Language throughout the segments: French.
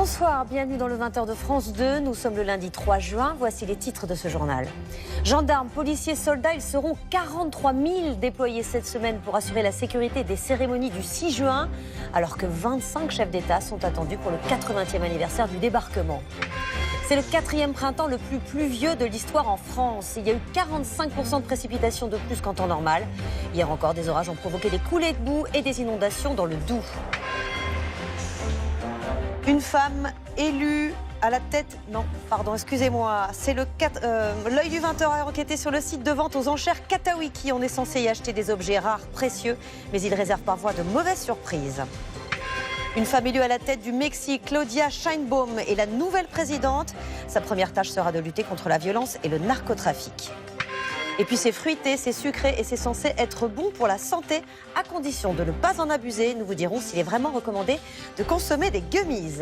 Bonsoir, bienvenue dans le 20h de France 2. Nous sommes le lundi 3 juin. Voici les titres de ce journal. Gendarmes, policiers, soldats, ils seront 43 000 déployés cette semaine pour assurer la sécurité des cérémonies du 6 juin, alors que 25 chefs d'État sont attendus pour le 80e anniversaire du débarquement. C'est le 4e printemps le plus pluvieux de l'histoire en France. Il y a eu 45% de précipitations de plus qu'en temps normal. Hier encore, des orages ont provoqué des coulées de boue et des inondations dans le Doubs. Une femme élue à la tête... Non, pardon, excusez-moi. C'est l'œil du 20h a enquêté sur le site de vente aux enchères Katawiki. On est censé y acheter des objets rares, précieux, mais il réserve parfois de mauvaises surprises. Une femme élue à la tête du Mexique, Claudia Sheinbaum, est la nouvelle présidente. Sa première tâche sera de lutter contre la violence et le narcotrafic. Et puis c'est fruité, c'est sucré et c'est censé être bon pour la santé, à condition de ne pas en abuser. Nous vous dirons s'il est vraiment recommandé de consommer des gummies.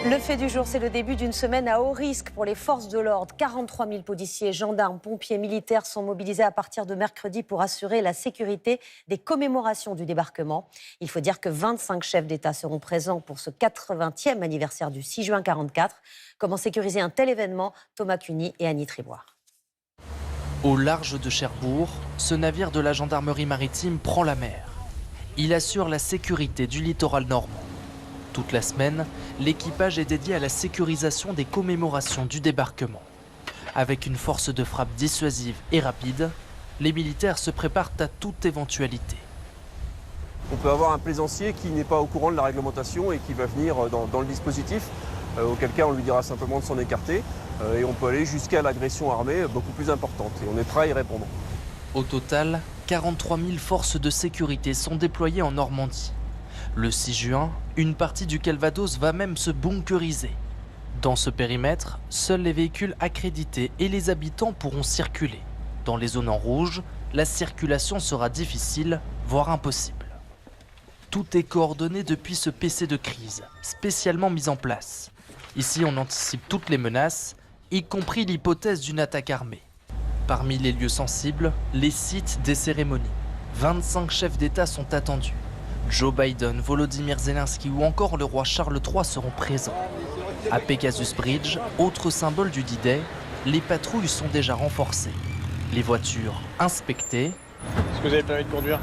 Le fait du jour, c'est le début d'une semaine à haut risque pour les forces de l'ordre. 43 000 policiers, gendarmes, pompiers, militaires sont mobilisés à partir de mercredi pour assurer la sécurité des commémorations du débarquement. Il faut dire que 25 chefs d'État seront présents pour ce 80e anniversaire du 6 juin 1944. Comment sécuriser un tel événement? Thomas Cuny et Annie Triboire. Au large de Cherbourg, ce navire de la gendarmerie maritime prend la mer. Il assure la sécurité du littoral normand. Toute la semaine, l'équipage est dédié à la sécurisation des commémorations du débarquement. Avec une force de frappe dissuasive et rapide, les militaires se préparent à toute éventualité. On peut avoir un plaisancier qui n'est pas au courant de la réglementation et qui va venir dans le dispositif, auquel cas on lui dira simplement de s'en écarter, et on peut aller jusqu'à l'agression armée beaucoup plus importante, et on est prêt à y répondre. Au total, 43 000 forces de sécurité sont déployées en Normandie. Le 6 juin, une partie du Calvados va même se bunkeriser. Dans ce périmètre, seuls les véhicules accrédités et les habitants pourront circuler. Dans les zones en rouge, la circulation sera difficile, voire impossible. Tout est coordonné depuis ce PC de crise, spécialement mis en place. Ici, on anticipe toutes les menaces, y compris l'hypothèse d'une attaque armée. Parmi les lieux sensibles, les sites des cérémonies. 25 chefs d'État sont attendus. Joe Biden, Volodymyr Zelensky ou encore le roi Charles III seront présents. À Pegasus Bridge, autre symbole du D-Day, les patrouilles sont déjà renforcées. Les voitures inspectées. Est-ce que vous avez le permis de conduire?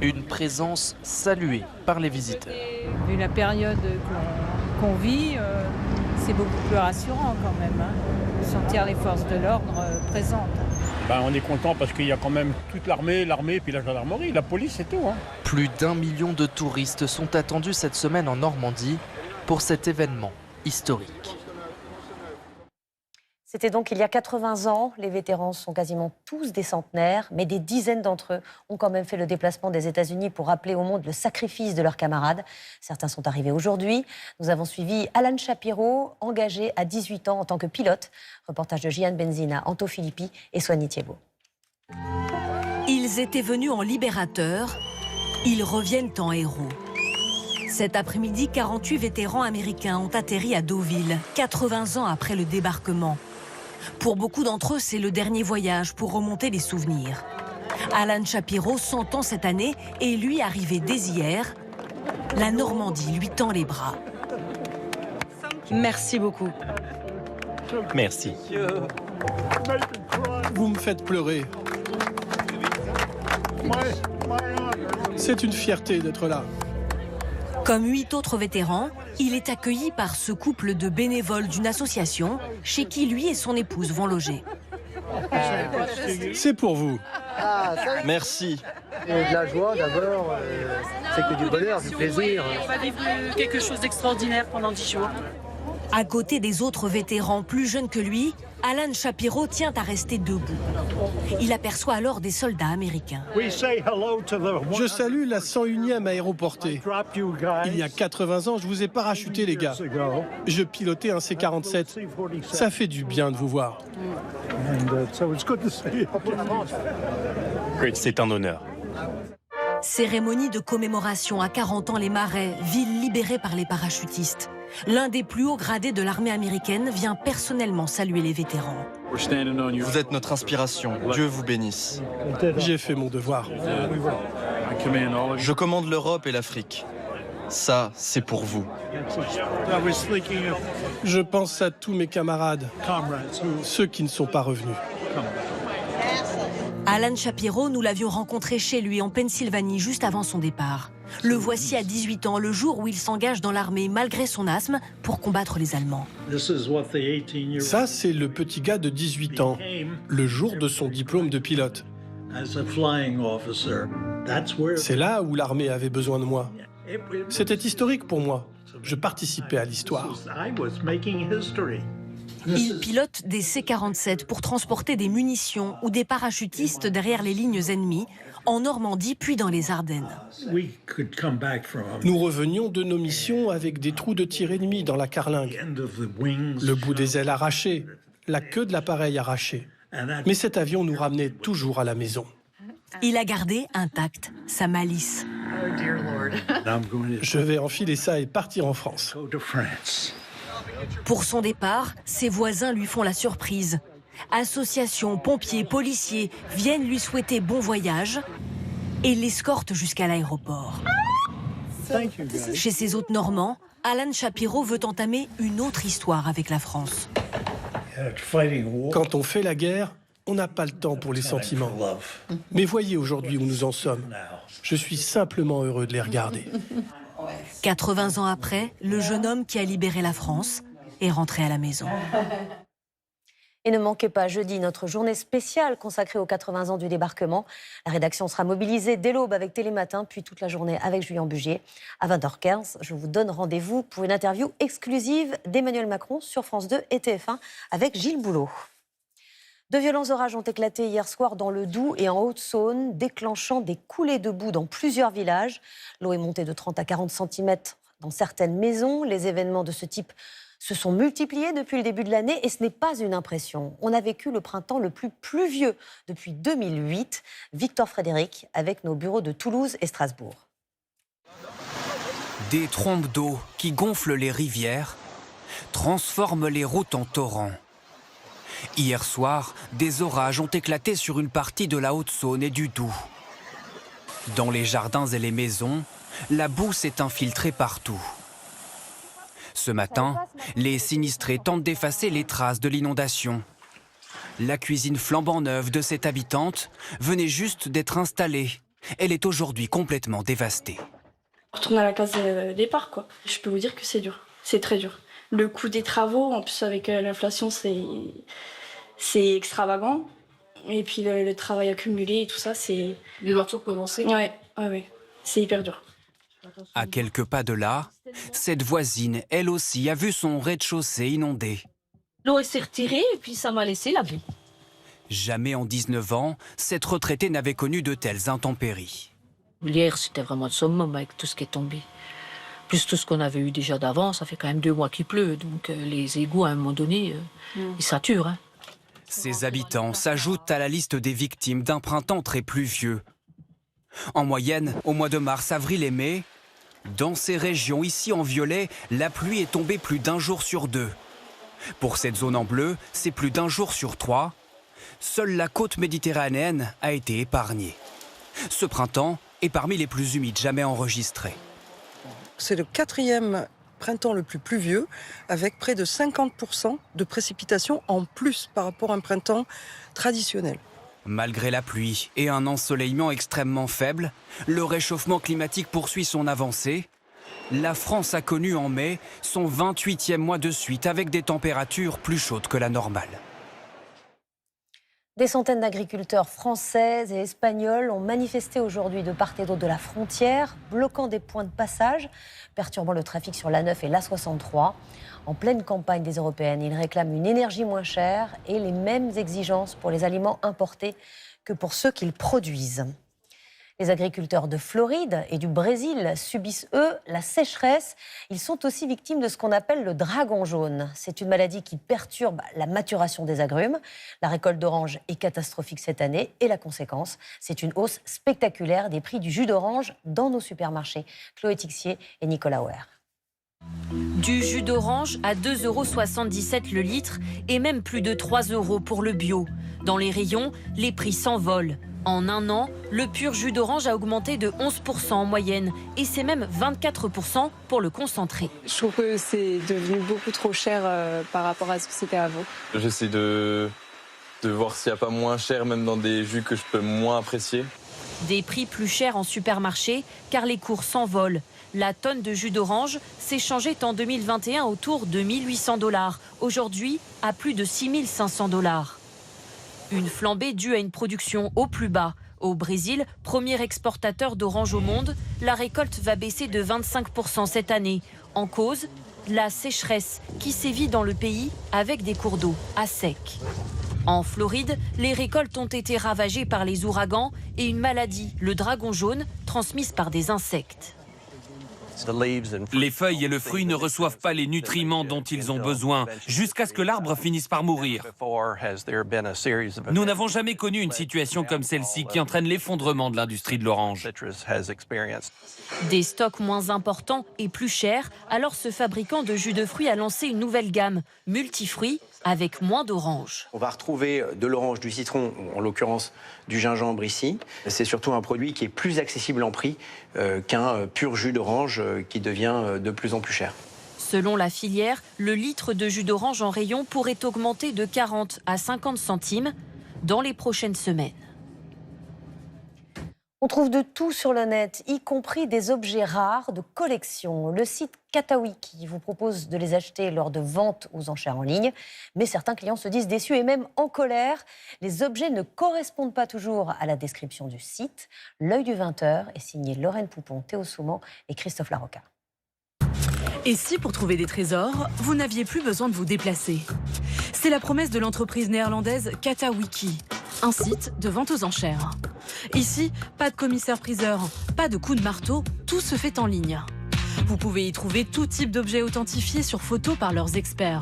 Une présence saluée par les visiteurs. Vu la période qu'on vit, c'est beaucoup plus rassurant quand même, de sentir les forces de l'ordre présentes. On est content parce qu'il y a quand même toute l'armée puis la gendarmerie, la police et tout. Plus d'1 million de touristes sont attendus cette semaine en Normandie pour cet événement historique. C'était donc il y a 80 ans. Les vétérans sont quasiment tous des centenaires, mais des dizaines d'entre eux ont quand même fait le déplacement des États-Unis pour rappeler au monde le sacrifice de leurs camarades. Certains sont arrivés aujourd'hui. Nous avons suivi Alan Shapiro, engagé à 18 ans en tant que pilote. Reportage de Gian Benzina, Anto Filippi et Soigny Thiebaud. Ils étaient venus en libérateurs, ils reviennent en héros. Cet après-midi, 48 vétérans américains ont atterri à Deauville, 80 ans après le débarquement. Pour beaucoup d'entre eux, c'est le dernier voyage pour remonter les souvenirs. Alan Shapiro, 100 ans cette année, et lui arrivé dès hier. La Normandie lui tend les bras. Merci beaucoup. Merci. Vous me faites pleurer. C'est une fierté d'être là. Comme 8 autres vétérans, il est accueilli par ce couple de bénévoles d'une association chez qui lui et son épouse vont loger. C'est pour vous. Merci. Et de la joie d'abord, c'est que du bonheur, du plaisir. On va vivre quelque chose d'extraordinaire pendant 10 jours. À côté des autres vétérans plus jeunes que lui, Alan Shapiro tient à rester debout. Il aperçoit alors des soldats américains. Je salue la 101e aéroportée. Il y a 80 ans, je vous ai parachuté, les gars. Je pilotais un C-47. Ça fait du bien de vous voir. C'est un honneur. Cérémonie de commémoration à 40 ans les Marais, ville libérée par les parachutistes. L'un des plus hauts gradés de l'armée américaine vient personnellement saluer les vétérans. Vous êtes notre inspiration. Dieu vous bénisse. J'ai fait mon devoir. Je commande l'Europe et l'Afrique. Ça, c'est pour vous. Je pense à tous mes camarades, ceux qui ne sont pas revenus. Alan Shapiro, nous l'avions rencontré chez lui en Pennsylvanie juste avant son départ. Le voici à 18 ans, le jour où il s'engage dans l'armée malgré son asthme pour combattre les Allemands. Ça, c'est le petit gars de 18 ans, le jour de son diplôme de pilote. C'est là où l'armée avait besoin de moi. C'était historique pour moi. Je participais à l'histoire. Il pilote des C-47 pour transporter des munitions ou des parachutistes derrière les lignes ennemies, en Normandie puis dans les Ardennes. Nous revenions de nos missions avec des trous de tir ennemis dans la carlingue, le bout des ailes arraché, la queue de l'appareil arrachée. Mais cet avion nous ramenait toujours à la maison. Il a gardé intacte sa malice. Je vais enfiler ça et partir en France. Pour son départ, ses voisins lui font la surprise. Associations, pompiers, policiers viennent lui souhaiter bon voyage et l'escortent jusqu'à l'aéroport. Chez ses hôtes normands, Alan Shapiro veut entamer une autre histoire avec la France. Quand on fait la guerre, on n'a pas le temps pour les sentiments. Mais voyez aujourd'hui où nous en sommes. Je suis simplement heureux de les regarder. 80 ans après, le jeune homme qui a libéré la France est rentré à la maison. Et ne manquez pas, jeudi, notre journée spéciale consacrée aux 80 ans du débarquement. La rédaction sera mobilisée dès l'aube avec Télématin, puis toute la journée avec Julien Bugier. À 20h15, je vous donne rendez-vous pour une interview exclusive d'Emmanuel Macron sur France 2 et TF1 avec Gilles Boulot. De violents orages ont éclaté hier soir dans le Doubs et en Haute-Saône, déclenchant des coulées de boue dans plusieurs villages. L'eau est montée de 30 à 40 cm dans certaines maisons. Les événements de ce type se sont multipliés depuis le début de l'année et ce n'est pas une impression. On a vécu le printemps le plus pluvieux depuis 2008. Victor Frédéric avec nos bureaux de Toulouse et Strasbourg. Des trompes d'eau qui gonflent les rivières transforment les routes en torrents. Hier soir, des orages ont éclaté sur une partie de la Haute-Saône et du Doubs. Dans les jardins et les maisons, la boue s'est infiltrée partout. Ce matin, les sinistrés tentent d'effacer les traces de l'inondation. La cuisine flambant neuve de cette habitante venait juste d'être installée. Elle est aujourd'hui complètement dévastée. Retourner à la case départ, quoi. Je peux vous dire que c'est dur, c'est très dur. Le coût des travaux, en plus avec l'inflation, c'est extravagant. Et puis le travail accumulé et tout ça, c'est... Les voitures commencent. Ouais, c'est hyper dur. À quelques pas de là, cette voisine, elle aussi, a vu son rez-de-chaussée inondé. L'eau s'est retirée et puis ça m'a laissé la boue. Jamais en 19 ans, cette retraitée n'avait connu de telles intempéries. Hier, c'était vraiment le summum avec tout ce qui est tombé. Plus tout ce qu'on avait eu déjà d'avant, ça fait quand même 2 mois qu'il pleut. Donc les égouts, à un moment donné, ils saturent. Hein. Ces habitants s'ajoutent à la liste des victimes d'un printemps très pluvieux. En moyenne, au mois de mars, avril et mai, dans ces régions, ici en violet, la pluie est tombée plus d'1 jour sur 2. Pour cette zone en bleu, c'est plus d'1 jour sur 3. Seule la côte méditerranéenne a été épargnée. Ce printemps est parmi les plus humides jamais enregistrés. C'est le 4e printemps le plus pluvieux, avec près de 50% de précipitations en plus par rapport à un printemps traditionnel. Malgré la pluie et un ensoleillement extrêmement faible, le réchauffement climatique poursuit son avancée. La France a connu en mai son 28e mois de suite avec des températures plus chaudes que la normale. Des centaines d'agriculteurs français et espagnols ont manifesté aujourd'hui de part et d'autre de la frontière, bloquant des points de passage, perturbant le trafic sur l'A9 et l'A63. En pleine campagne des Européennes, ils réclament une énergie moins chère et les mêmes exigences pour les aliments importés que pour ceux qu'ils produisent. Les agriculteurs de Floride et du Brésil subissent, eux, la sécheresse. Ils sont aussi victimes de ce qu'on appelle le dragon jaune. C'est une maladie qui perturbe la maturation des agrumes. La récolte d'oranges est catastrophique cette année et la conséquence, c'est une hausse spectaculaire des prix du jus d'orange dans nos supermarchés. Chloé Tixier et Nicolas Auer. Du jus d'orange à 2,77 € le litre et même plus de 3 € pour le bio. Dans les rayons, les prix s'envolent. En un an, le pur jus d'orange a augmenté de 11% en moyenne et c'est même 24% pour le concentré. Je trouve que c'est devenu beaucoup trop cher par rapport à ce que c'était avant. J'essaie de voir s'il n'y a pas moins cher, même dans des jus que je peux moins apprécier. Des prix plus chers en supermarché car les cours s'envolent. La tonne de jus d'orange s'échangeait en 2021 autour de 1 800 $. Aujourd'hui, à plus de 6 500 $. Une flambée due à une production au plus bas. Au Brésil, premier exportateur d'oranges au monde, la récolte va baisser de 25% cette année. En cause, la sécheresse qui sévit dans le pays avec des cours d'eau à sec. En Floride, les récoltes ont été ravagées par les ouragans et une maladie, le dragon jaune, transmise par des insectes. Les feuilles et le fruit ne reçoivent pas les nutriments dont ils ont besoin, jusqu'à ce que l'arbre finisse par mourir. Nous n'avons jamais connu une situation comme celle-ci qui entraîne l'effondrement de l'industrie de l'orange. Des stocks moins importants et plus chers, alors ce fabricant de jus de fruits a lancé une nouvelle gamme, multifruits, avec moins d'orange. On va retrouver de l'orange, du citron, en l'occurrence du gingembre ici. C'est surtout un produit qui est plus accessible en prix qu'un pur jus d'orange qui devient de plus en plus cher. Selon la filière, le litre de jus d'orange en rayon pourrait augmenter de 40 à 50 centimes dans les prochaines semaines. On trouve de tout sur le net, y compris des objets rares de collection. Le site Katawiki vous propose de les acheter lors de ventes aux enchères en ligne. Mais certains clients se disent déçus et même en colère. Les objets ne correspondent pas toujours à la description du site. L'œil du 20h est signé Lorraine Poupon, Théo Souman et Christophe Larocca. Et si pour trouver des trésors, vous n'aviez plus besoin de vous déplacer? C'est la promesse de l'entreprise néerlandaise Katawiki, un site de vente aux enchères. Ici, pas de commissaire-priseur, pas de coup de marteau, tout se fait en ligne. Vous pouvez y trouver tout type d'objets authentifiés sur photo par leurs experts.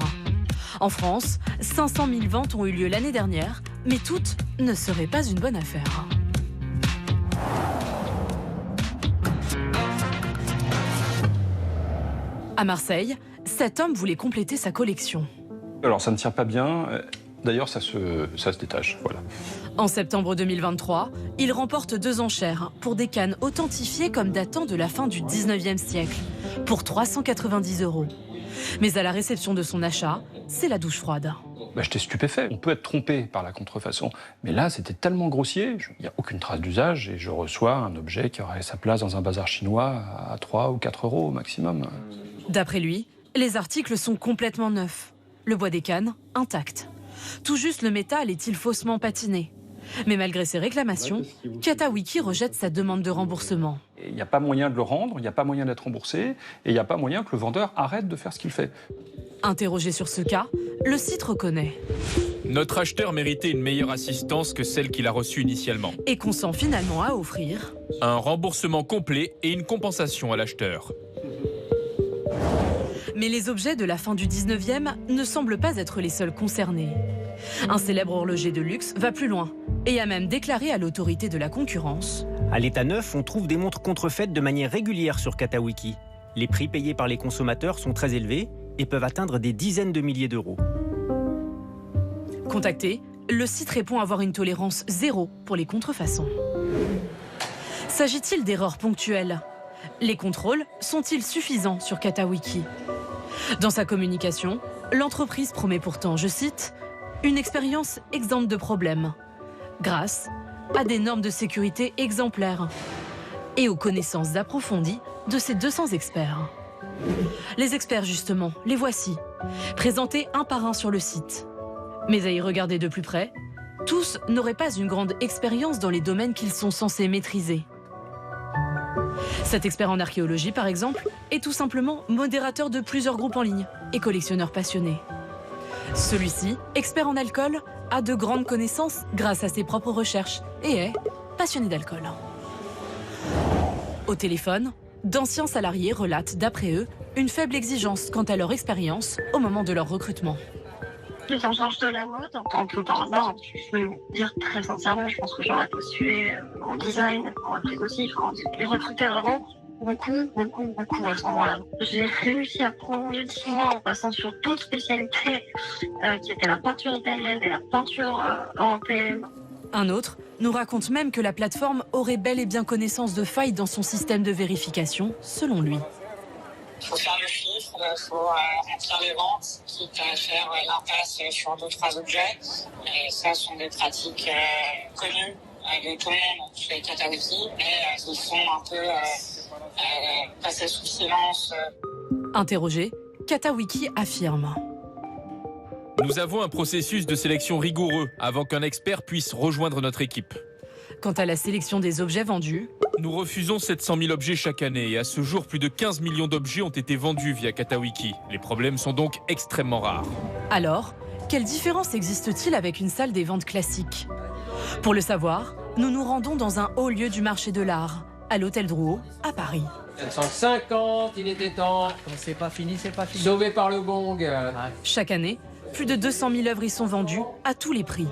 En France, 500 000 ventes ont eu lieu l'année dernière, mais toutes ne seraient pas une bonne affaire. À Marseille, cet homme voulait compléter sa collection. Alors ça ne tient pas bien, d'ailleurs ça se détache, voilà. En septembre 2023, il remporte 2 enchères pour des cannes authentifiées comme datant de la fin du 19e siècle, pour 390 €. Mais à la réception de son achat, c'est la douche froide. J'étais stupéfait. On peut être trompé par la contrefaçon, mais là c'était tellement grossier, il n'y a aucune trace d'usage et je reçois un objet qui aurait sa place dans un bazar chinois à 3 ou 4 € au maximum. D'après lui, les articles sont complètement neufs. Le bois des cannes, intact. Tout juste le métal est-il faussement patiné. Mais malgré ces réclamations, Katawiki rejette sa demande de remboursement. Il n'y a pas moyen de le rendre, il n'y a pas moyen d'être remboursé, et il n'y a pas moyen que le vendeur arrête de faire ce qu'il fait. Interrogé sur ce cas, le site reconnaît. Notre acheteur méritait une meilleure assistance que celle qu'il a reçue initialement. Et consent finalement à offrir un remboursement complet et une compensation à l'acheteur. Mais les objets de la fin du 19e ne semblent pas être les seuls concernés. Un célèbre horloger de luxe va plus loin et a même déclaré à l'autorité de la concurrence. À l'état neuf, on trouve des montres contrefaites de manière régulière sur Katawiki. Les prix payés par les consommateurs sont très élevés et peuvent atteindre des dizaines de milliers d'euros. Contacté, le site répond avoir une tolérance zéro pour les contrefaçons. S'agit-il d'erreurs ponctuelles? Les contrôles sont-ils suffisants sur Katawiki? Dans sa communication, l'entreprise promet pourtant, je cite, « une expérience exempte de problèmes » grâce à des normes de sécurité exemplaires et aux connaissances approfondies de ses 200 experts. Les experts, justement, les voici, présentés un par un sur le site. Mais à y regarder de plus près, tous n'auraient pas une grande expérience dans les domaines qu'ils sont censés maîtriser. Cet expert en archéologie, par exemple, est tout simplement modérateur de plusieurs groupes en ligne et collectionneur passionné. Celui-ci, expert en alcool, a de grandes connaissances grâce à ses propres recherches et est passionné d'alcool. Au téléphone, d'anciens salariés relatent, d'après eux, une faible exigence quant à leur expérience au moment de leur recrutement. Je suis en charge de la mode, en tant que par hasard, je peux dire très sincèrement, je pense que j'aurais postulé en design, en applique aussi, quand les recruteurs avant, Beaucoup à ce moment-là. J'ai réussi à prolonger 6 mois en passant sur d'autres spécialités, qui étaient la peinture italienne et la peinture européenne. Un autre nous raconte même que la plateforme aurait bel et bien connaissance de failles dans son système de vérification, selon lui. Il faut faire le chiffre, il faut remplir les ventes, quitte à faire l'impasse sur 2-3 objets. Et ça sont des pratiques connues de tout le monde chez Katawiki, mais qui sont un peu passées sous silence. Interrogé, Katawiki affirme. Nous avons un processus de sélection rigoureux avant qu'un expert puisse rejoindre notre équipe. Quant à la sélection des objets vendus, nous refusons 700 000 objets chaque année et à ce jour, plus de 15 millions d'objets ont été vendus via Katawiki. Les problèmes sont donc extrêmement rares. Alors, quelle différence existe-t-il avec une salle des ventes classique? Pour le savoir, nous nous rendons dans un haut lieu du marché de l'art, à l'hôtel Drouot, à Paris. 450, il était temps. Quand c'est pas fini, c'est pas fini. Sauvé par le bong. Chaque année, plus de 200 000 œuvres y sont vendues à tous les prix.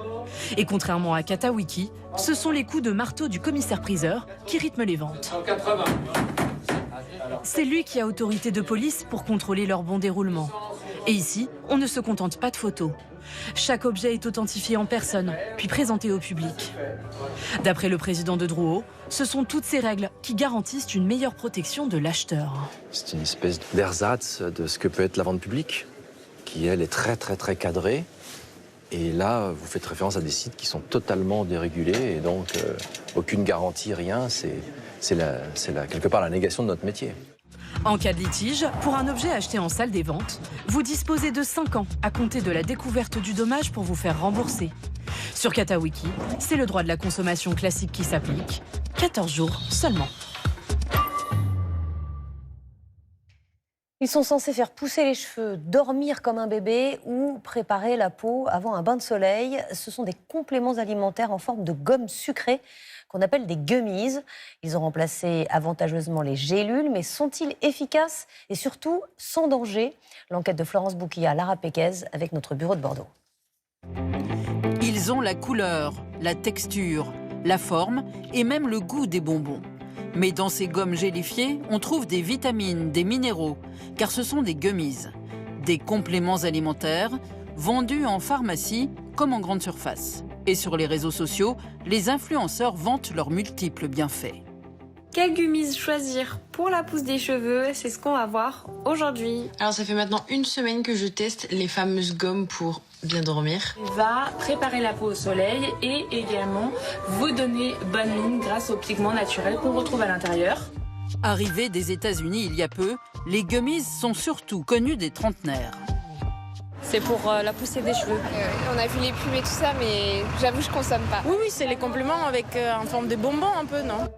Et contrairement à Katawiki, ce sont les coups de marteau du commissaire-priseur qui rythment les ventes. 180. C'est lui qui a autorité de police pour contrôler leur bon déroulement. Et ici, on ne se contente pas de photos. Chaque objet est authentifié en personne, puis présenté au public. D'après le président de Drouot, ce sont toutes ces règles qui garantissent une meilleure protection de l'acheteur. C'est une espèce d'ersatz de ce que peut être la vente publique, qui elle est très cadrée. Et là, vous faites référence à des sites qui sont totalement dérégulés et donc aucune garantie, rien. C'est quelque part la négation de notre métier. En cas de litige, pour un objet acheté en salle des ventes, vous disposez de 5 ans à compter de la découverte du dommage pour vous faire rembourser. Sur Katawiki, c'est le droit de la consommation classique qui s'applique. 14 jours seulement. Ils sont censés faire pousser les cheveux, dormir comme un bébé ou préparer la peau avant un bain de soleil. Ce sont des compléments alimentaires en forme de gomme sucrée qu'on appelle des gummies. Ils ont remplacé avantageusement les gélules, mais sont-ils efficaces et surtout sans danger? L'enquête de Florence Bouquilla, Lara Péquez avec notre bureau de Bordeaux. Ils ont la couleur, la texture, la forme et même le goût des bonbons. Mais dans ces gommes gélifiées, on trouve des vitamines, des minéraux, car ce sont des gummies, des compléments alimentaires vendus en pharmacie comme en grande surface. Et sur les réseaux sociaux, les influenceurs vantent leurs multiples bienfaits. Quelle gummies choisir pour la pousse des cheveux? C'est ce qu'on va voir aujourd'hui. Alors ça fait maintenant 1 semaine que je teste les fameuses gommes pour bien dormir. Il va préparer la peau au soleil et également vous donner bonne mine grâce aux pigments naturels qu'on retrouve à l'intérieur. Arrivés des États-Unis il y a peu, les gummies sont surtout connus des trentenaires. C'est pour la poussée des cheveux. On a vu les pubs et tout ça, mais j'avoue, je consomme pas. Oui, c'est les compléments avec en forme de bonbons un peu, non?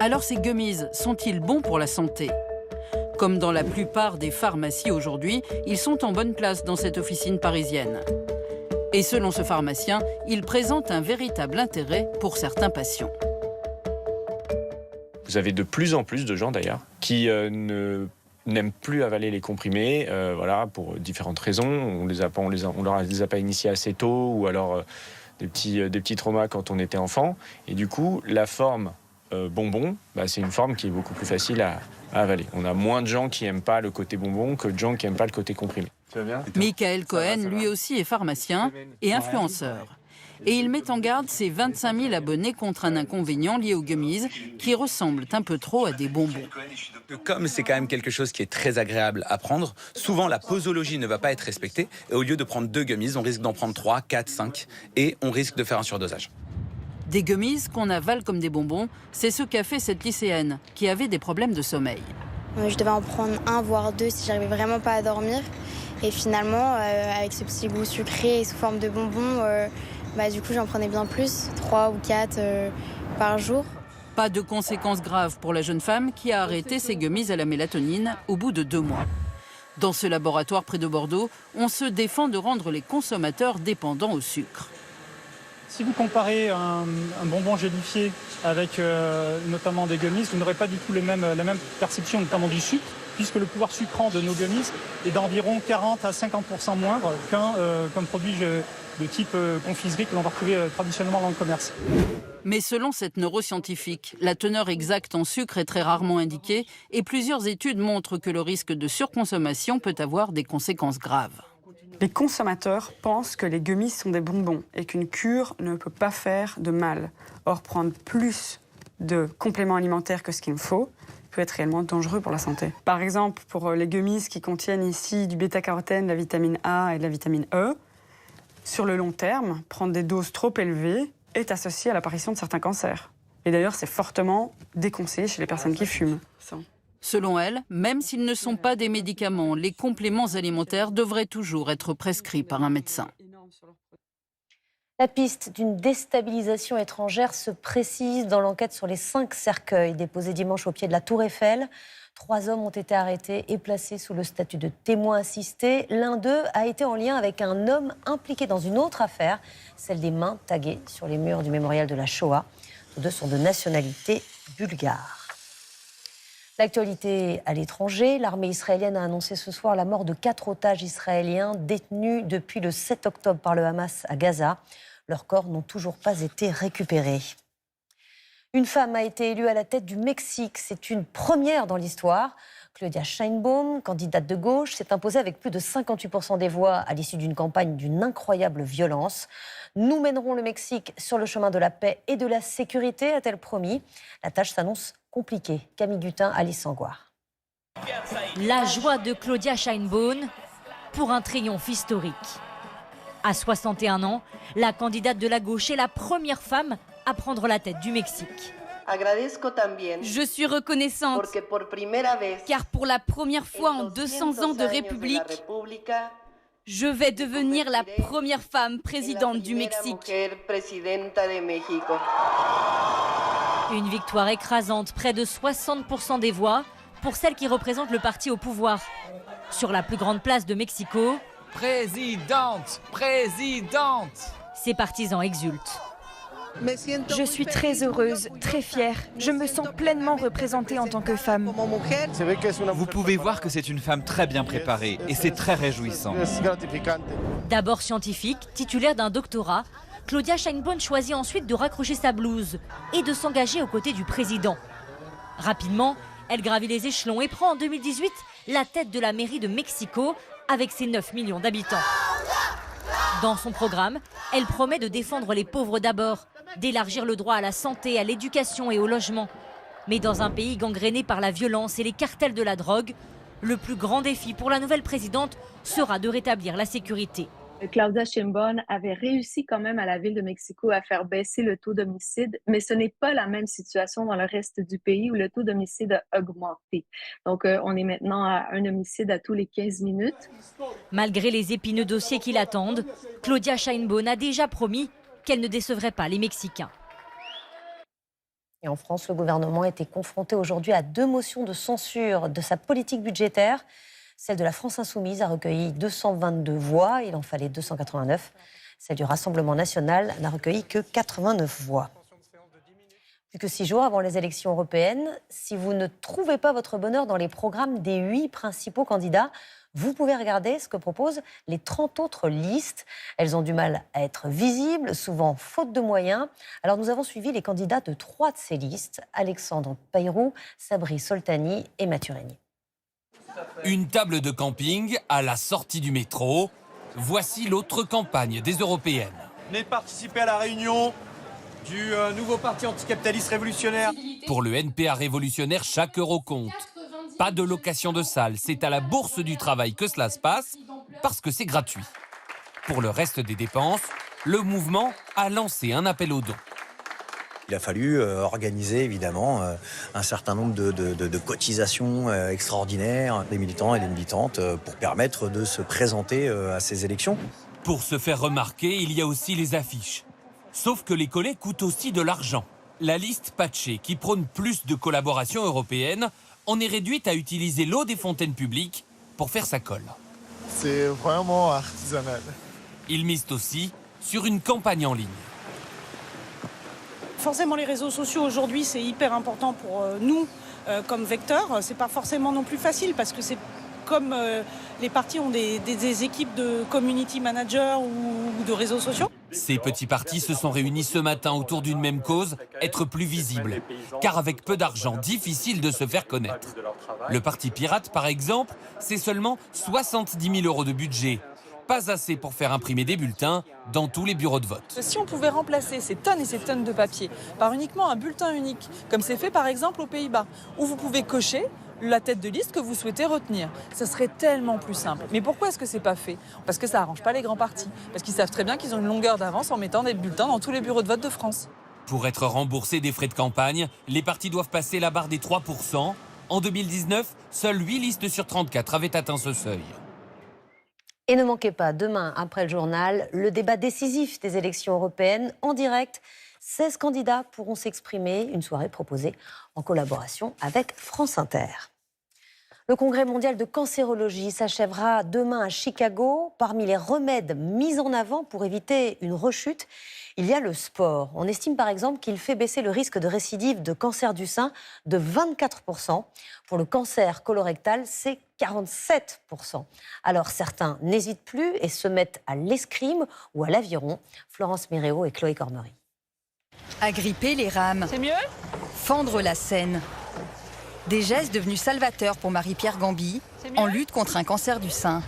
Alors ces gummies sont-ils bons pour la santé? Comme dans la plupart des pharmacies aujourd'hui, ils sont en bonne place dans cette officine parisienne. Et selon ce pharmacien, ils présentent un véritable intérêt pour certains patients. Vous avez de plus en plus de gens d'ailleurs qui n'aiment plus avaler les comprimés, voilà, pour différentes raisons. On leur les a pas initiés assez tôt, ou alors des petits traumas quand on était enfant. Et du coup, la forme bonbon, c'est une forme qui est beaucoup plus facile à avaler. On a moins de gens qui n'aiment pas le côté bonbon que de gens qui n'aiment pas le côté comprimé. Tu vas bien ? Michael Cohen, lui aussi, est pharmacien et influenceur. Et il met en garde ses 25 000 abonnés contre un inconvénient lié aux gummies qui ressemblent un peu trop à des bonbons. Comme c'est quand même quelque chose qui est très agréable à prendre, souvent la posologie ne va pas être respectée. Et au lieu de prendre 2 gummies, on risque d'en prendre 3, 4, 5 et on risque de faire un surdosage. Des gummies qu'on avale comme des bonbons, c'est ce qu'a fait cette lycéenne qui avait des problèmes de sommeil. Je devais en prendre 1 voire 2 si j'arrivais vraiment pas à dormir. Et finalement, avec ce petit goût sucré et sous forme de bonbons, du coup j'en prenais bien plus, 3 ou 4 par jour. Pas de conséquences graves pour la jeune femme qui a arrêté ses gummies à la mélatonine au bout de 2 mois. Dans ce laboratoire près de Bordeaux, on se défend de rendre les consommateurs dépendants au sucre. Si vous comparez un bonbon gélifié avec notamment des gummies, vous n'aurez pas du tout la même perception, notamment du sucre, puisque le pouvoir sucrant de nos gummies est d'environ 40 à 50% moindre qu'un produit de type confiserie que l'on va retrouver traditionnellement dans le commerce. Mais selon cette neuroscientifique, la teneur exacte en sucre est très rarement indiquée et plusieurs études montrent que le risque de surconsommation peut avoir des conséquences graves. Les consommateurs pensent que les gummies sont des bonbons et qu'une cure ne peut pas faire de mal. Or, prendre plus de compléments alimentaires que ce qu'il faut peut être réellement dangereux pour la santé. Par exemple, pour les gummies qui contiennent ici du bêta-carotène, la vitamine A et de la vitamine E, sur le long terme, prendre des doses trop élevées est associé à l'apparition de certains cancers. Et d'ailleurs, c'est fortement déconseillé chez les personnes qui fument. Selon elle, même s'ils ne sont pas des médicaments, les compléments alimentaires devraient toujours être prescrits par un médecin. La piste d'une déstabilisation étrangère se précise dans l'enquête sur les 5 cercueils déposés dimanche au pied de la Tour Eiffel. 3 hommes ont été arrêtés et placés sous le statut de témoin assisté. L'un d'eux a été en lien avec un homme impliqué dans une autre affaire, celle des mains taguées sur les murs du mémorial de la Shoah. Tous 2 sont de nationalité bulgare. L'actualité à l'étranger, l'armée israélienne a annoncé ce soir la mort de 4 otages israéliens détenus depuis le 7 octobre par le Hamas à Gaza. Leurs corps n'ont toujours pas été récupérés. Une femme a été élue à la tête du Mexique. C'est une première dans l'histoire. Claudia Sheinbaum, candidate de gauche, s'est imposée avec plus de 58% des voix à l'issue d'une campagne d'une incroyable violence. Nous mènerons le Mexique sur le chemin de la paix et de la sécurité, a-t-elle promis. La tâche s'annonce compliquée. Camille Gutin, Alice Sangoire. La joie de Claudia Sheinbaum pour un triomphe historique. À 61 ans, la candidate de la gauche est la première femme à prendre la tête du Mexique. Je suis reconnaissante car pour la première fois en 200 ans de République, je vais devenir la première femme présidente du Mexique. Une victoire écrasante, près de 60% des voix pour celle qui représente le parti au pouvoir. Sur la plus grande place de Mexico, Présidente, présidente. Ses partisans exultent. Je suis très heureuse, très fière. Je me sens pleinement représentée en tant que femme. Vous pouvez voir que c'est une femme très bien préparée et c'est très réjouissant. D'abord scientifique, titulaire d'un doctorat, Claudia Sheinbaum choisit ensuite de raccrocher sa blouse et de s'engager aux côtés du président. Rapidement, elle gravit les échelons et prend en 2018 la tête de la mairie de Mexico avec ses 9 millions d'habitants. Dans son programme, elle promet de défendre les pauvres d'abord, d'élargir le droit à la santé, à l'éducation et au logement. Mais dans un pays gangréné par la violence et les cartels de la drogue, le plus grand défi pour la nouvelle présidente sera de rétablir la sécurité. Claudia Sheinbaum avait réussi quand même à la ville de Mexico à faire baisser le taux d'homicide, mais ce n'est pas la même situation dans le reste du pays où le taux d'homicide a augmenté. Donc on est maintenant à un homicide à tous les 15 minutes. Malgré les épineux dossiers qui l'attendent, Claudia Sheinbaum a déjà promis qu'elle ne décevrait pas les Mexicains. Et en France, le gouvernement a été confronté aujourd'hui à 2 motions de censure de sa politique budgétaire. Celle de la France Insoumise a recueilli 222 voix, il en fallait 289. Celle du Rassemblement National n'a recueilli que 89 voix. Plus que 6 jours avant les élections européennes, si vous ne trouvez pas votre bonheur dans les programmes des 8 principaux candidats, vous pouvez regarder ce que proposent les 30 autres listes. Elles ont du mal à être visibles, souvent faute de moyens. Alors nous avons suivi les candidats de 3 de ces listes, Alexandre Bayrou, Sabri Soltani et Mathieu Régnier. Une table de camping à la sortie du métro. Voici l'autre campagne des européennes. Venez participer à la réunion du nouveau parti anticapitaliste révolutionnaire. Pour le NPA révolutionnaire, chaque euro compte. Pas de location de salle, c'est à la Bourse du Travail que cela se passe, parce que c'est gratuit. Pour le reste des dépenses, le mouvement a lancé un appel aux dons. Il a fallu organiser évidemment un certain nombre de cotisations extraordinaires des militants et des militantes pour permettre de se présenter à ces élections. Pour se faire remarquer, il y a aussi les affiches. Sauf que les collets coûtent aussi de l'argent. La liste patchée, qui prône plus de collaboration européenne, en est réduite à utiliser l'eau des fontaines publiques pour faire sa colle. C'est vraiment artisanal. Ils misent aussi sur une campagne en ligne. Forcément, les réseaux sociaux aujourd'hui, c'est hyper important pour nous comme vecteurs. C'est pas forcément non plus facile parce que c'est comme les partis ont des équipes de community managers ou de réseaux sociaux. Ces petits partis se sont réunis ce matin autour d'une même cause, être plus visibles. Car avec peu d'argent, difficile de se faire connaître. Le Parti pirate, par exemple, c'est seulement 70 000 € de budget. Pas assez pour faire imprimer des bulletins dans tous les bureaux de vote. Si on pouvait remplacer ces tonnes et ces tonnes de papier par uniquement un bulletin unique, comme c'est fait par exemple aux Pays-Bas, où vous pouvez cocher la tête de liste que vous souhaitez retenir. Ce serait tellement plus simple. Mais pourquoi est-ce que c'est pas fait? Parce que ça arrange pas les grands partis. Parce qu'ils savent très bien qu'ils ont une longueur d'avance en mettant des bulletins dans tous les bureaux de vote de France. Pour être remboursés des frais de campagne, les partis doivent passer la barre des 3%. En 2019, seules 8 listes sur 34 avaient atteint ce seuil. Et ne manquez pas, demain, après le journal, le débat décisif des élections européennes en direct. 16 candidats pourront s'exprimer, une soirée proposée en collaboration avec France Inter. Le congrès mondial de cancérologie s'achèvera demain à Chicago. Parmi les remèdes mis en avant pour éviter une rechute, il y a le sport. On estime par exemple qu'il fait baisser le risque de récidive de cancer du sein de 24%. Pour le cancer colorectal, c'est 47%. Alors certains n'hésitent plus et se mettent à l'escrime ou à l'aviron. Florence Méréo et Chloé Cormery. Agripper les rames. C'est mieux ? Fendre la Seine. Des gestes devenus salvateurs pour Marie-Pierre Gambi en lutte contre un cancer du sein.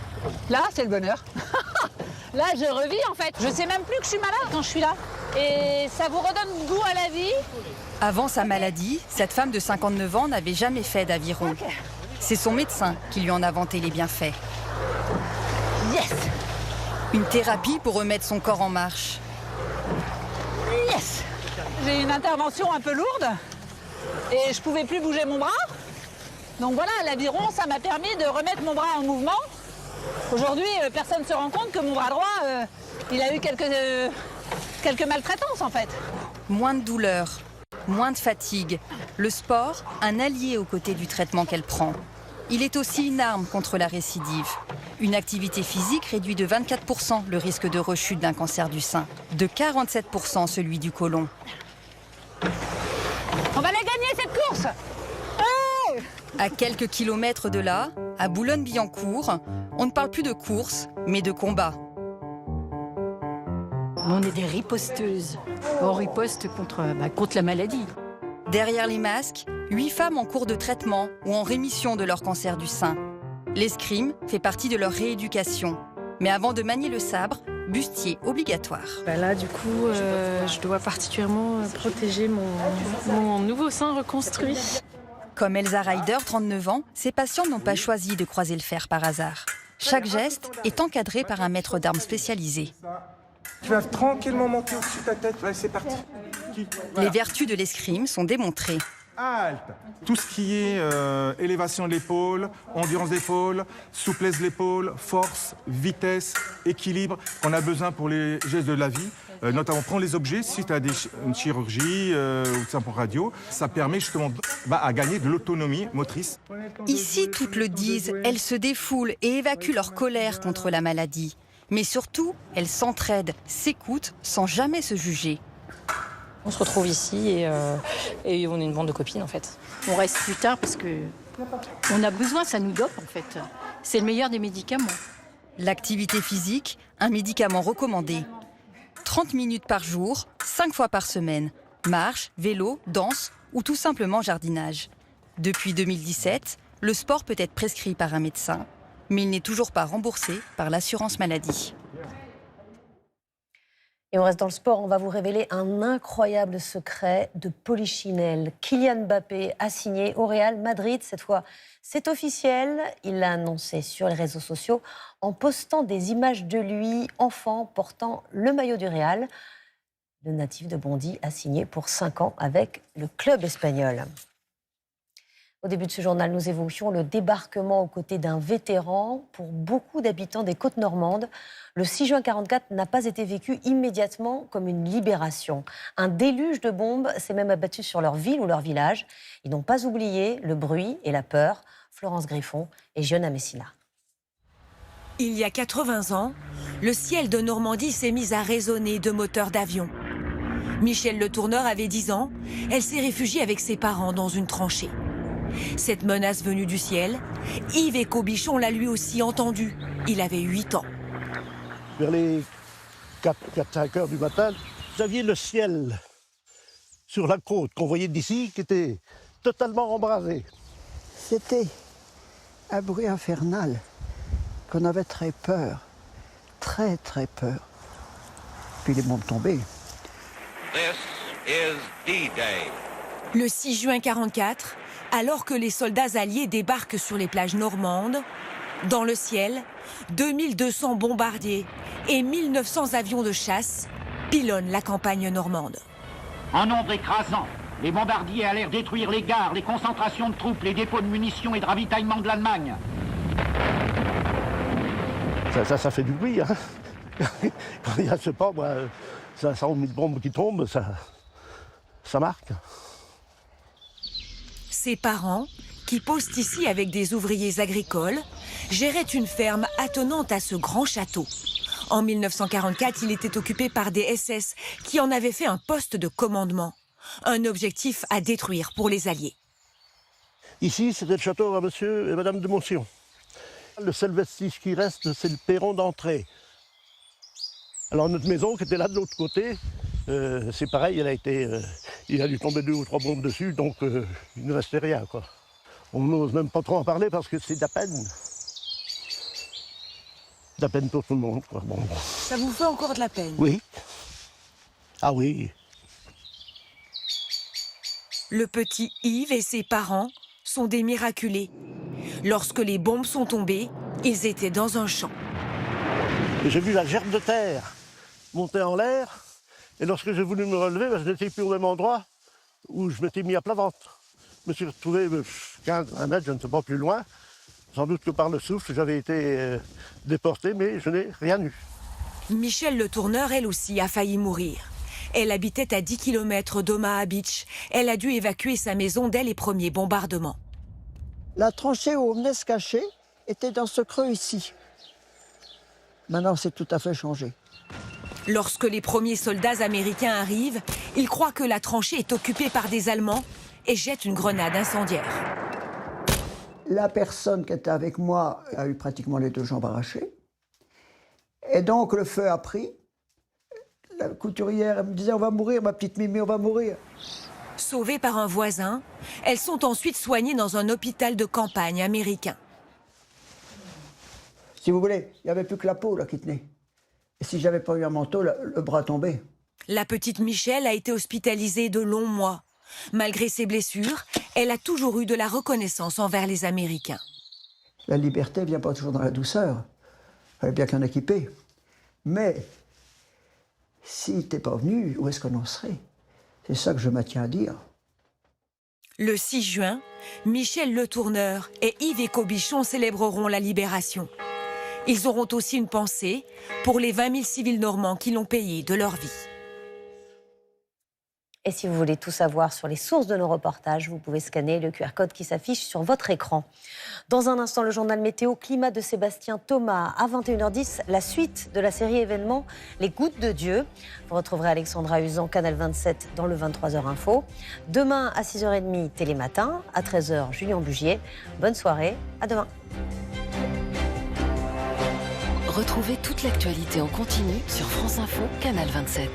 Là, c'est le bonheur. Là, je revis en fait. Je sais même plus que je suis malade quand je suis là. Et ça vous redonne goût à la vie. Avant sa maladie, cette femme de 59 ans n'avait jamais fait d'aviron. Okay. C'est son médecin qui lui en a vanté les bienfaits. Yes ! Une thérapie pour remettre son corps en marche. Yes ! J'ai une intervention un peu lourde et je pouvais plus bouger mon bras. Donc voilà, l'aviron, ça m'a permis de remettre mon bras en mouvement. Aujourd'hui, personne ne se rend compte que mon bras droit, il a eu quelques maltraitances en fait. Moins de douleur, moins de fatigue. Le sport, un allié aux côtés du traitement qu'elle prend. Il est aussi une arme contre la récidive. Une activité physique réduit de 24% le risque de rechute d'un cancer du sein, de 47% celui du côlon. On va la gagner cette course! Hey! À quelques kilomètres de là, à Boulogne-Billancourt, on ne parle plus de course, mais de combat. On est des riposteuses. On riposte contre la maladie. Derrière les masques, 8 femmes en cours de traitement ou en rémission de leur cancer du sein. L'escrime fait partie de leur rééducation. Mais avant de manier le sabre, bustier obligatoire. Là, du coup, je dois particulièrement protéger mon nouveau sein reconstruit. Comme Elsa Ryder, 39 ans, ces patients n'ont pas choisi de croiser le fer par hasard. Chaque geste est encadré par un maître d'armes spécialisé. Tu vas tranquillement monter au-dessus de ta tête. Allez, c'est parti. Les vertus de l'escrime sont démontrées. Halte. Tout ce qui est élévation de l'épaule, endurance d'épaule, souplesse de l'épaule, force, vitesse, équilibre qu'on a besoin pour les gestes de la vie. Notamment prendre les objets, si tu as une chirurgie ou ça pour radio, ça permet justement à gagner de l'autonomie motrice. Ici, toutes le disent, elles se défoulent et évacuent leur colère contre la maladie. Mais surtout, elles s'entraident, s'écoutent sans jamais se juger. On se retrouve ici et on est une bande de copines en fait. On reste plus tard parce que on a besoin, ça nous dope en fait. C'est le meilleur des médicaments. L'activité physique, un médicament recommandé. 30 minutes par jour, 5 fois par semaine. Marche, vélo, danse ou tout simplement jardinage. Depuis 2017, le sport peut être prescrit par un médecin, mais il n'est toujours pas remboursé par l'assurance maladie. Et on reste dans le sport, on va vous révéler un incroyable secret de Polichinelle. Kylian Mbappé a signé au Real Madrid. Cette fois, c'est officiel. Il l'a annoncé sur les réseaux sociaux en postant des images de lui, enfant, portant le maillot du Real. Le natif de Bondy a signé pour 5 ans avec le club espagnol. Au début de ce journal, nous évoquions le débarquement aux côtés d'un vétéran. Pour beaucoup d'habitants des Côtes-Normandes, le 6 juin 1944 n'a pas été vécu immédiatement comme une libération. Un déluge de bombes s'est même abattu sur leur ville ou leur village. Ils n'ont pas oublié le bruit et la peur. Florence Griffon et Giona Messina. Il y a 80 ans, le ciel de Normandie s'est mis à résonner de moteurs d'avion. Michel Le Tourneur avait 10 ans. Elle s'est réfugiée avec ses parents dans une tranchée. Cette menace venue du ciel, Yves Écobichon l'a lui aussi entendue. Il avait 8 ans. Vers les 4-5 heures du matin. Vous aviez le ciel sur la côte qu'on voyait d'ici qui était totalement embrasé. C'était un bruit infernal qu'on avait très peur, très très peur. Puis les bombes tombaient. This is D-Day. Le 6 juin 1944, alors que les soldats alliés débarquent sur les plages normandes, dans le ciel, 2200 bombardiers et 1900 avions de chasse pilonnent la campagne normande. En nombre écrasant, les bombardiers allèrent détruire les gares, les concentrations de troupes, les dépôts de munitions et de ravitaillement de l'Allemagne. Ça fait du bruit, hein. Quand il y a, je sais pas, moi, 500 000 bombes qui tombent, ça marque. Ses parents, qui posent ici avec des ouvriers agricoles, géraient une ferme attenante à ce grand château. En 1944, il était occupé par des SS qui en avaient fait un poste de commandement. Un objectif à détruire pour les Alliés. Ici, c'était le château à monsieur et madame de Montsion. Le seul vestige qui reste, c'est le perron d'entrée. Alors notre maison qui était là de l'autre côté, c'est pareil, il a dû tomber 2 ou 3 bombes dessus, donc il ne restait rien, quoi. On n'ose même pas trop en parler parce que c'est de la peine. De la peine pour tout le monde, quoi. Bon. Ça vous fait encore de la peine? Oui. Ah oui. Le petit Yves et ses parents sont des miraculés. Lorsque les bombes sont tombées, ils étaient dans un champ. J'ai vu la gerbe de terre monter en l'air, et lorsque j'ai voulu me relever, je n'étais plus au même endroit où je m'étais mis à plat ventre. Je me suis retrouvé 15-20 mètres, je ne sais pas plus loin. Sans doute que par le souffle, j'avais été déporté, mais je n'ai rien eu. Michel Le Tourneur, elle aussi, a failli mourir. Elle habitait à 10 km d'Omaha Beach. Elle a dû évacuer sa maison dès les premiers bombardements. La tranchée où on venait se cacher était dans ce creux ici. Maintenant, c'est tout à fait changé. Lorsque les premiers soldats américains arrivent, ils croient que la tranchée est occupée par des Allemands et jettent une grenade incendiaire. La personne qui était avec moi a eu pratiquement les 2 jambes arrachées. Et donc le feu a pris. La couturière elle me disait « On va mourir, ma petite Mimi, on va mourir ». Sauvées par un voisin, elles sont ensuite soignées dans un hôpital de campagne américain. Si vous voulez, il n'y avait plus que la peau là, qui tenait. Et si j'avais pas eu un manteau, le bras tombait. La petite Michel a été hospitalisée de longs mois. Malgré ses blessures, elle a toujours eu de la reconnaissance envers les Américains. La liberté ne vient pas toujours dans la douceur. Il fallait bien qu'en équiper. Mais si t'es pas venu, où est-ce qu'on en serait? C'est ça que je maintiens à dire. Le 6 juin, Michel Le Tourneur et Yves Écobichon célébreront la libération. Ils auront aussi une pensée pour les 20 000 civils normands qui l'ont payé de leur vie. Et si vous voulez tout savoir sur les sources de nos reportages, vous pouvez scanner le QR code qui s'affiche sur votre écran. Dans un instant, le journal météo climat de Sébastien Thomas. À 21h10, la suite de la série événements Les Gouttes de Dieu. Vous retrouverez Alexandra Usan, Canal 27, dans le 23h Info. Demain, à 6h30, Télématin. À 13h, Julien Bugier. Bonne soirée, à demain. Retrouvez toute l'actualité en continu sur France Info, Canal 27.